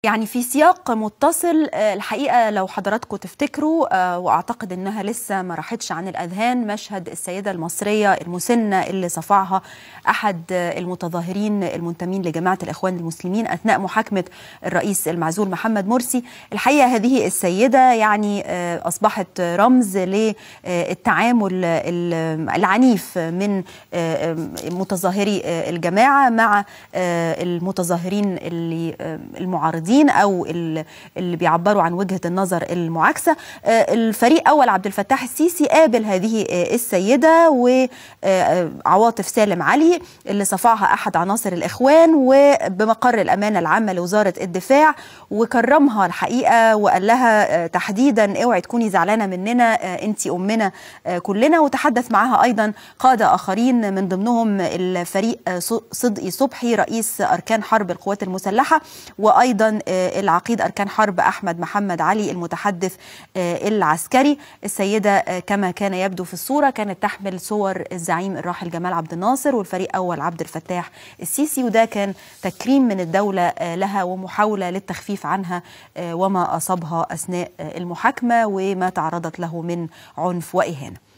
يعني في سياق متصل الحقيقة لو حضراتكم تفتكروا وأعتقد أنها لسه ما راحتش عن الأذهان مشهد السيدة المصرية المسنة اللي صفعها أحد المتظاهرين المنتمين لجماعة الإخوان المسلمين أثناء محاكمة الرئيس المعزول محمد مرسي. الحقيقة هذه السيدة يعني أصبحت رمز للتعامل العنيف من متظاهري الجماعة مع المتظاهرين المعارضين أو اللي بيعبروا عن وجهة النظر المعاكسة. الفريق أول عبد الفتاح السيسي قابل هذه السيدة وعواطف سالم علي اللي صفعها أحد عناصر الإخوان وبمقر الأمانة العامة لوزارة الدفاع، وكرمها الحقيقة وقال لها تحديدا اوعي تكوني زعلانة مننا انتي أمنا كلنا. وتحدث معها أيضا قادة آخرين من ضمنهم الفريق صدقي صبحي رئيس أركان حرب القوات المسلحة، وأيضا العقيد أركان حرب أحمد محمد علي المتحدث العسكري. السيدة كما كان يبدو في الصورة كانت تحمل صور الزعيم الراحل جمال عبد الناصر والفريق أول عبد الفتاح السيسي، وده كان تكريم من الدولة لها ومحاولة للتخفيف عنها وما أصابها أثناء المحاكمة وما تعرضت له من عنف وإهانة.